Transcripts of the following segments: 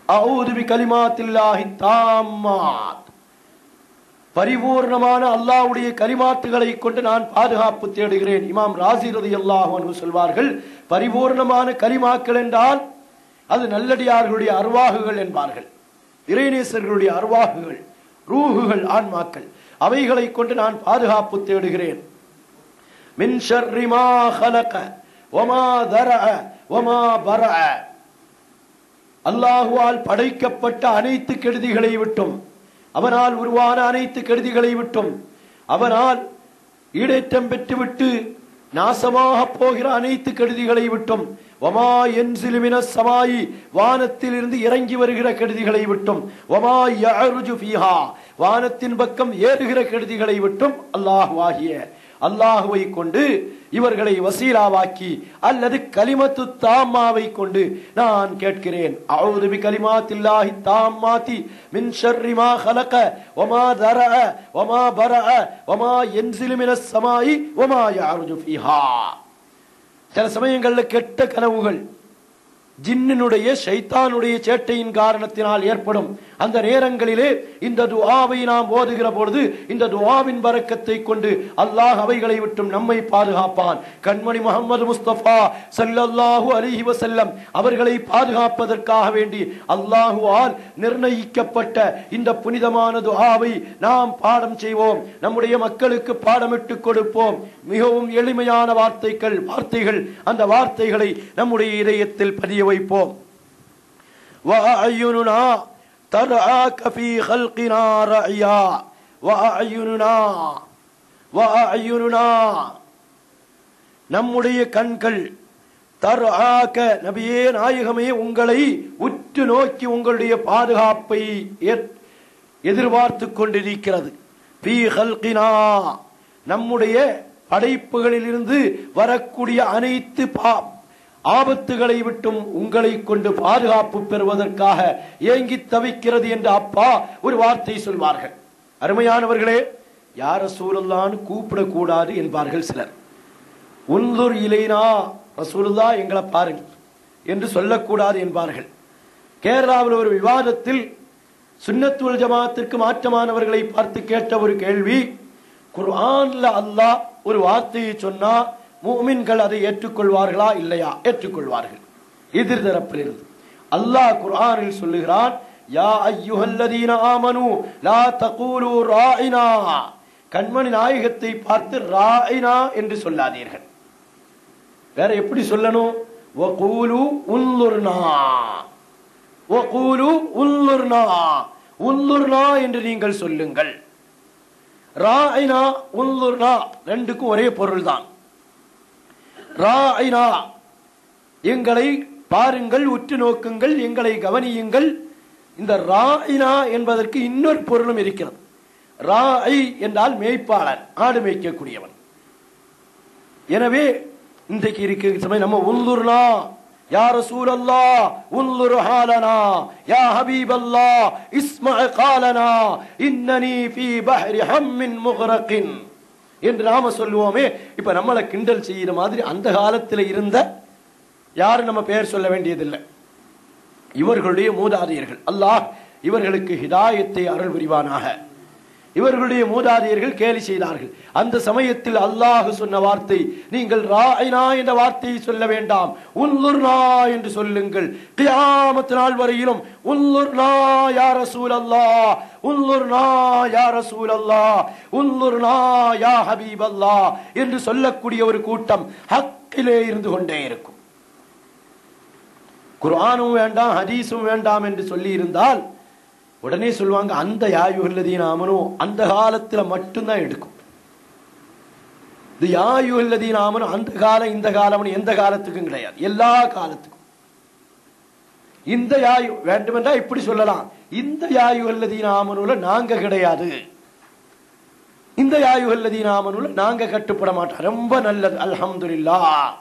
அஊது பிகலிமாத்தில்லாஹி தாம்மாத், பரிபூர்ணமான அல்லாஹ்வுடைய கலிமாத்துகளை கொண்டு நான் பாதுகாப்பு தேடுகிறேன். இமாம் ராஸி ரலியல்லாஹு அன்ஹு சொல்வார்கள், பரிபூர்ணமான கலிமாக்கள் என்றால் அது நல்லடியார்களுடைய அர்வாகுகள் என்பார்கள். இறைநேசர்களுடைய அர்வாகுகள், ரூஹுகள், ஆன்மாக்கள், அவைகளை கொண்டு நான் பாதுகாப்பு தேடுகிறேன். மின் ஷர்ரி மா ஹலக வமா தரஅ வமா பரஅ, அல்லாஹுவால் படைக்கப்பட்ட அனைத்து கெடுதிகளை விட்டும், அவனால் உருவான அனைத்து கெடுதிகளை விட்டும், அவனால் ஈடேற்றம் பெற்றுவிட்டு நாசமாக போகிற அனைத்து கெடுதிகளை விட்டும், வமா யன்சிலு மினஸ் ஸமாயி, வானத்தில் இருந்து இறங்கி வருகிற கெடுதிகளை விட்டும், வமா யஅருஜு ஃபீஹா, வானத்தின் பக்கம் ஏறுகிற கெடுதிகளை விட்டும் அல்லாஹ்வாகிய அல்லாஹுவை கொண்டு இவர்களை வசீலாவாக்கி அல்லது கலிமத்து தாம்மாவை கொண்டு நான் கேட்கிறேன். அஊது பிகலிமாத்தில்லாஹி தாம்மாத்தி மின் ஷர்ரி மா ஹலக வமா தரஅ வமா பரஅ வமா யன்சிலு மினஸ் ஸமாயி வமா யஅருஜு ஃபீஹா. சில சமயங்களில் கெட்ட கனவுகள் ஜின்னுடைய ஷைத்தானுடைய சேட்டையின் காரணத்தினால் ஏற்படும். அந்த நேரங்களிலே இந்த துஆவை நாம் ஓதுகிற பொழுது இந்த துஆவின் பரக்கத்தை கொண்டு அல்லாஹ் அவைகளை விட்டும் நம்மை பாதுகாப்பான். கண்மணி முஹம்மது முஸ்தபா ஸல்லல்லாஹு அலைஹி வஸல்லம் அவர்களை பாதுகாப்பதற்காக வேண்டி அல்லாஹுவால் நிர்ணயிக்கப்பட்ட இந்த புனிதமான துஆவை நாம் பாடம் செய்வோம், நம்முடைய மக்களுக்கு பாடமிட்டு கொடுப்போம். மிகவும் எளிமையான வார்த்தைகள், அந்த வார்த்தைகளை நம்முடைய இதயத்தில் பதிய வைப்போம். வஅயுனுனா தர்ஆக ஃபீ ஹல்கினா ரஅயா, வஅயுனுனா நம்முடைய கண்கள், தர்ஆக நபியே நாயகமே உங்களை உற்று நோக்கி உங்களுடைய பாதுகாப்பை எதிர்பார்த்து கொண்டிருக்கிறது. ஃபீ ஹல்கினா நம்முடைய படைப்புகளிலிருந்து வரக்கூடிய அனைத்து ஆபத்துகளை விட்டும் உங்களை கொண்டு பாதுகாப்பு பெறுவதற்காக ஏங்கி தவிக்கிறது என்று அப்பா ஒரு வார்த்தை சொல்வார்கள். அருமையானவர்களே, யா ரசூலுல்லாஹ்னு கூப்பிடக்கூடாது என்பார்கள் சிலர். உன்துர் இலைனா, ரசூலுல்லாஹ் எங்களை பாருங்க என்று சொல்லக்கூடாது என்பார்கள். கேரளாவில் ஒரு விவாதத்தில் சுன்னத்துல் ஜமாத்திற்கு மாற்றமானவர்களை பார்த்து கேட்ட ஒரு கேள்வி, குர்ஆன்ல அல்லாஹ் ஒரு வார்த்தையை சொன்னா முஃமின்கள் அதை ஏற்றுக்கொள்வார்களா இல்லையா? ஏற்றுக்கொள்வார்கள். எதிர்தரப்பிலிருந்து அல்லாஹ் குர்ஆனில் சொல்லுகிறான், யா அய்யுஹல்லதீன ஆமனு லா தகூலு ராயினா, கண்மணி நாயகத்தை பார்த்து ராயினா என்று சொல்லாதீர்கள். வேற எப்படி சொல்லணும்? வகூலு உன்லுர்னா, வகூலு உன்லுர்னா, உன்லுர்னா என்று நீங்கள் சொல்லுங்கள். ராயினா உன்லுர்னா ரெண்டுக்கும் ஒரே பொருள் தான். ராயினா எங்களை பாருங்கள், உற்று நோக்குங்கள், எங்களை கவனியுங்கள். இந்த ராயினா என்பதற்கு இன்னொரு பொருளும் இருக்கிறது. ராய் என்றால் மேய்ப்பாளர், ஆடு மேய்க்கக்கூடியவன். எனவே இன்றைக்கு இருக்கிற சமயம் நம்ம உன்லுர்னா யா ரசூலல்லாஹ் உன்லுர் ஹாலனா யா ஹபீபல்லாஹ் இஸ்மஅ காலனா இன்னனி ஃபீ பஹ்ரி ஹம்மின் முக்ரகின் என்று நாம சொல்லுவோமே. இப்ப நம்மளை கிண்டல் செய்யற மாதிரி அந்த காலத்தில் இருந்த யாரும் நம்ம பெயர் சொல்ல வேண்டியதில்லை. இவர்களுடைய மூதாதையர்கள், அல்லாஹ் இவர்களுக்கு ஹிதாயத்தை அருள் புரிவானாக. இவர்களுடைய மூதாதையர்கள் கேலி செய்தார்கள். அந்த சமயத்தில் அல்லாஹ் சொன்ன வார்த்தை, நீங்கள் ராயினா என்ற வார்த்தையை சொல்ல வேண்டாம், உன்லுர்னா என்று சொல்லுங்கள். கியாமத் நாள் வரையிலும் உன்லுர்னா யா ரசூலல்லாஹ், உன்லுர்னா யா ரசூலல்லாஹ், உன்லுர்னா யா ஹபீபல்லாஹ் என்று சொல்லக்கூடிய ஒரு கூட்டம் ஹக்கிலே இருந்து கொண்டே இருக்கும். குர்ஆனும் வேண்டாம் ஹதீஸும் வேண்டாம் என்று சொல்லி இருந்தால் உடனே சொல்லுவாங்க, அந்த யாயுஹல்லதீன ஆமனு அந்த காலத்துல மட்டும்தான் எடுக்கும். இது யாயுஹல்லதீன ஆமனு அந்த காலம் இந்த காலம் எந்த காலத்துக்கும் கிடையாது, எல்லா காலத்துக்கும். இந்த யாயு வேண்டுமென்றா இப்படி சொல்லலாம், இந்த யாயுஹல்லதீன ஆமனுல நாங்க கிடையாது, இந்த யாயுஹல்லதீன ஆமனுல நாங்க கட்டுப்பட மாட்டோம். ரொம்ப நல்லது, அல்ஹம்துலில்லாஹ்.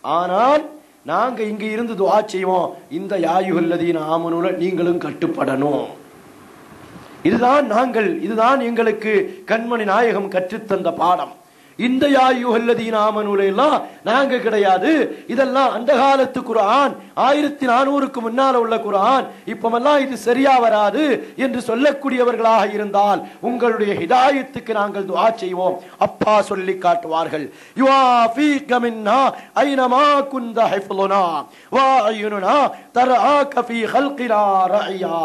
ஆனால் நாங்க இங்க இருந்து துஆ செய்வோம், இந்த யாயுஹல்லதீன ஆமனுல நீங்களும் கட்டுப்படணும். இதுதான் எங்களுக்கு கண்மணி நாயகம் கற்றுத்தந்த பாடம். இந்த யா அய்யுஹல்லதீன ஆமனூல எல்லாம் நாங்க கிடையாது. இதெல்லாம் அந்த காலத்து குர்ஆன், 1400க்கு முன்னால உள்ள குர்ஆன், இப்பமெல்லாம் இது சரியா வராது என்று சொல்லக்கூடியவர்களாக இருந்தால் உங்களுடைய ஹிதாயத்துக்கு நாங்கள் துஆ செய்வோம். அப்பா சொல்லி காட்டுவார்கள், யுஆஃபீக மின்னா ஐனமா குந்த ஹிஃப்லுனா வா அய்யுனா தராக ஃபீ ஹல்கினா ரஅயா.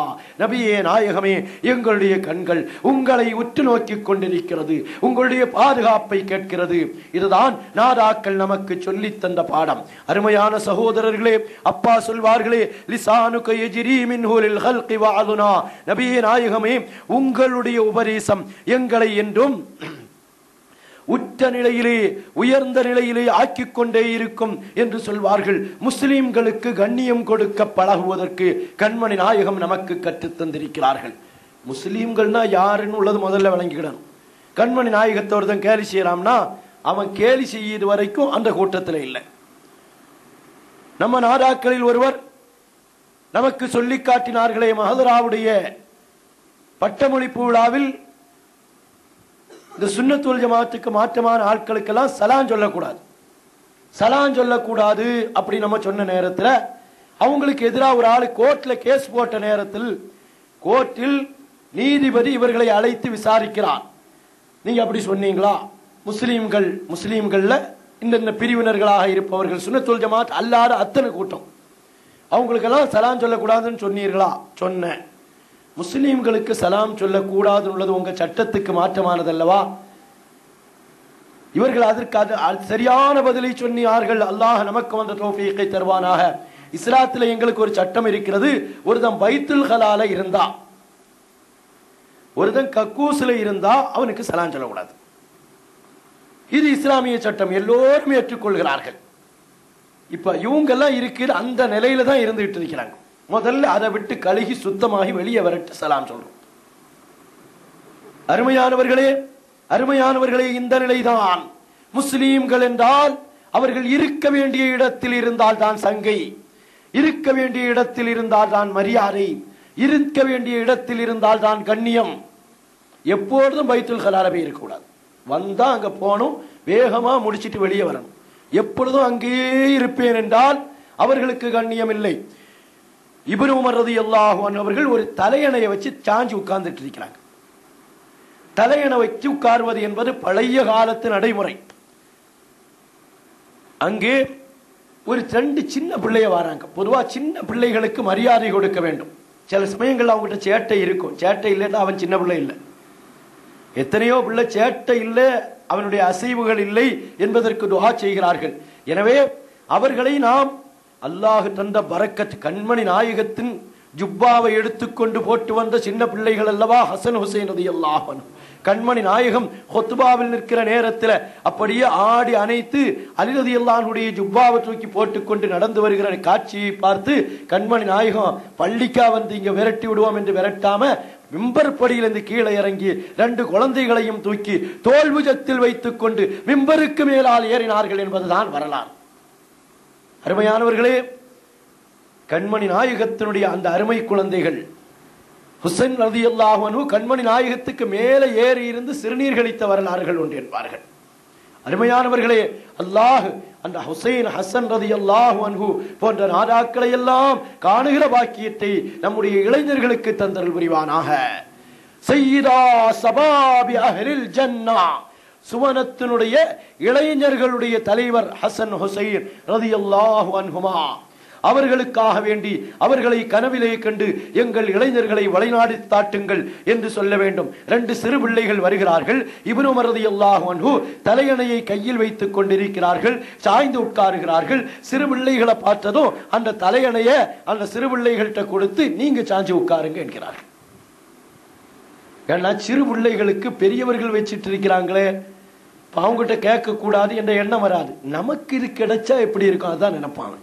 நபியே நாயகமே, எங்களுடைய கண்கள் உங்களை உற்று நோக்கிக் கொண்டிருக்கிறது, உங்களுடைய பாதுகாப்பை கேட்கிறது. இதுதான் நாதாக்கள் நமக்கு சொல்லி தந்த பாடம். அருமையான சகோதரர்களே, அப்பா சொல்வார்களே, லிசானுக யஜ்ரி மின்ஹு லில் ஹல்கி வஅதுனா. நபியே நாயகமே, உங்களுடைய உபதேசம் எங்களை என்றும் உற்ற நிலையிலே உயர்ந்த நிலையிலே ஆக்கிக் கொண்டே இருக்கும் என்று சொல்வார்கள். முஸ்லிம்களுக்கு கண்ணியம் கொடுக்க பழகுவதற்கு கண்மணி நாயகம் நமக்கு கற்றுத் தந்திருக்கிறார்கள். முஸ்லீம்கள்னா யாருன்னு உள்ளது முதல்ல விளங்கிக்கிடணும். கண்மணி நாயகத்தோடு கேலி செய்யலாம்னா அவன் கேலி செய்யது வரைக்கும் அந்த கூட்டத்தில் இல்லை. நம்ம நாடாக்களில் ஒருவர் நமக்கு சொல்லி காட்டினார்களே, மஹதராவுடைய பட்டமளிப்பு விழாவில் இந்த சுன்னத் வல் ஜமாஅத்துக்கு மாற்றமான ஆட்களுக்கெல்லாம் சலான் சொல்லக்கூடாது, சலான் சொல்லக்கூடாது அப்படி நம்ம சொன்ன நேரத்தில் அவங்களுக்கு எதிராக ஒரு ஆள் கோர்ட்ல கேஸ் போட்ட நேரத்தில் கோர்ட்டில் நீதிபதி இவர்களை அழைத்து விசாரிக்கிறார். நீங்க அப்படி சொன்னீங்களா? முஸ்லீம்கள்ல இந்த பிரிவினர்களாக இருப்பவர்கள் சுன்னத் வல் ஜமாஅத் அல்லாத அத்தனை கூட்டம், அவங்களுக்கெல்லாம் சலாம் சொல்லக்கூடாதுன்னு சொன்னீர்களா? சொன்னேன். முஸ்லீம்களுக்கு சலாம் சொல்லக்கூடாது உள்ளது உங்க சட்டத்துக்கு மாற்றமானது அல்லவா? இவர்கள் அதற்கு சரியான பதிலை சொன்னார்கள். அல்லாஹ் நமக்கு வந்த தௌஃபீகை தருவானாக. இஸ்லாத்தில் எங்களுக்கு ஒரு சட்டம் இருக்கிறது. ஒருத்தன் பைத்துல் ஹலால இருந்தா, ஒருத்தன் கக்கூஸ்ல இருந்தா அவனுக்கு சலாம் சொல்லக்கூடாது. இது இஸ்லாமிய சட்டம், எல்லோரும் ஏற்றுக்கொள்கிறார்கள். இப்ப இவங்கெல்லாம் இருக்கிற அந்த நிலையில தான் இருந்துகிட்டு இருக்கிறாங்க. முதல்ல அதை விட்டு கழுகி சுத்தமாகி வெளியே வரட்டு சலாம் சொல்றோம். அருமையானவர்களே, இந்த நிலைதான் முஸ்லீம்கள் என்றால் அவர்கள் இருக்க வேண்டிய இடத்தில் இருந்தால் தான் சங்கை, இருக்க வேண்டிய இடத்தில் இருந்தால் தான் மரியாதை, இருக்க வேண்டிய இடத்தில் இருந்தால் தான் கண்ணியம். எப்பொழுதும் பைத்துல் ஹலால போய் இருக்கக்கூடாது. வந்தா அங்க போகணும், வேகமா முடிச்சிட்டு வெளியே வரணும். எப்பொழுதும் அங்கேயே இருப்பேன் என்றால் அவர்களுக்கு கண்ணியம் இல்லை. இப்னு உமர் ரலியல்லாஹு அன்ஹு அவர்கள் ஒரு தலையணையை வச்சு சாஞ்சி உட்கார்ந்துட்டு இருக்கிறாங்க. தலையணை வச்சு உட்கார்வது என்பது பழைய காலத்து நடைமுறை. அங்கே ஒரு 2 சின்ன பிள்ளைய வராங்க. பொதுவா சின்ன பிள்ளைகளுக்கு மரியாதை கொடுக்க வேண்டும். சில சமயங்கள் அவங்ககிட்ட சேட்டை இருக்கும். சேட்டை இல்லைன்னா அவன் சின்ன பிள்ளை இல்லை. எத்தனையோ பிள்ளை சேட்டை இல்லை, அவனுடைய அசைவுகள் இல்லை என்பதற்கு துஆ செய்கிறார்கள். எனவே அவர்களை நாம் அல்லாஹ் தந்த பரக்கத், கண்மணி நாயகத்தின் ஜுப்பாவை எடுத்துக்கொண்டு போட்டு வந்த சின்ன பிள்ளைகள் அல்லவா ஹசன் ஹுசைன் ரலியல்லாஹு அன்ஹு. கண்மணி நாயகம் ஹுத்பாவில் நிற்கிற நேரத்தில் அப்படியே ஆடி அணைத்து அலி ரலியல்லாஹு அன்ஹுடைய ஜுப்பாவை தூக்கி போட்டுக்கொண்டு நடந்து வருகிற காட்சியை பார்த்து கண்மணி நாயகம் பள்ளிக்கா வந்து இங்க விரட்டி விடுவோம் என்று விரட்டாம மிம்பர் படியிலிருந்து கீழே இறங்கி 2 குழந்தைகளையும் தூக்கி தோல்புஜத்தில் வைத்துக் கொண்டு மிம்பருக்கு மேலால் ஏறினார்கள் என்பதுதான் வரலாறு. அருமையானவர்களே, கண்மணி நாயகத்தினுடைய அந்த அருமை குழந்தைகள் ஹுசைன் ரலியல்லாஹு அன்ஹு கண்மணி நாயகத்துக்கு மேலே ஏறி இருந்து சிறுநீர் கழித்த வரலாறுகள் உண்டு என்பார்கள். அருமையானவர்களே, அல்லாஹ் அந்த ஹுசைன் ஹசன் ரலியல்லாஹு அன்ஹு போன்ற நாதாக்களை எல்லாம் காணுகிற பாக்கியத்தை நம்முடைய இளைஞர்களுக்கு தந்தருள் புரிவானாக. சய்யிதா ஸபாபி அஹ்லில் ஜன்னா, சுவனத்தினுடைய இளைஞர்களுடைய தலைவர் ஹசன் ஹுசைன் ரலியல்லாஹு அன்ஹுமா, அவர்களுக்காக வேண்டி அவர்களை கனவிலே கண்டு எங்கள் இளைஞர்களை வழிநாடி தாட்டுங்கள் என்று சொல்ல வேண்டும். 2 சிறு பிள்ளைகள் வருகிறார்கள். இப்னு உமர் ரலியல்லாஹு அன்ஹு தலையணையை கையில் வைத்துக் கொண்டிருக்கிறார்கள், சாய்ந்து உட்காருகிறார்கள். சிறு பிள்ளைகளை பார்த்ததும் அந்த தலையணையை அந்த சிறு பிள்ளைகள்கிட்ட கொடுத்து நீங்க சாஞ்சு உட்காருங்க என்கிறார்கள். ஏன்னா சிறு பிள்ளைகளுக்கு பெரியவர்கள் வச்சிட்டு இருக்கிறாங்களே, அவங்ககிட்ட கேட்க கூடாது என்ற எண்ணம் வராது. நமக்கு இது கிடைச்சா எப்படி இருக்கும் அதான் நினைப்பாங்க.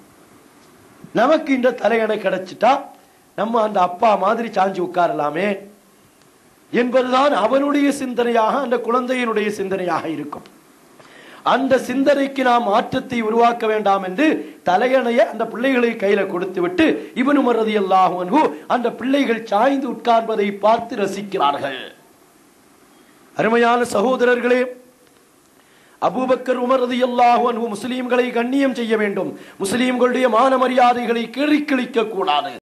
நமக்கு இந்த தலையணை கிடைச்சிட்டா நம்ம அந்த அப்பா மாதிரி சாஞ்சி உட்காரலாமே என்பதுதான் அவனுடைய சிந்தனையாக, அந்த குழந்தையினுடைய சிந்தனையாக இருக்கும். அந்த சிந்தனைக்கு நாம் மாற்றத்தை உருவாக்க வேண்டாம் என்று தலையணையை அந்த பிள்ளைகளை கையில கொடுத்து விட்டு இப்னு உமர் ரலியல்லாஹு அன்ஹு அந்த பிள்ளைகள் சாய்ந்து உட்கார்வதை பார்த்து ரசிக்கிறார்கள். அருமையான சகோதரர்களே, அபூபக்கர் உமர் ரலியல்லாஹு அன்ஹு முஸ்லிம்களை கண்ணியம் செய்ய வேண்டும், முஸ்லிம்களுடைய மான மரியாதைகளை கிழிக்க கூடாது.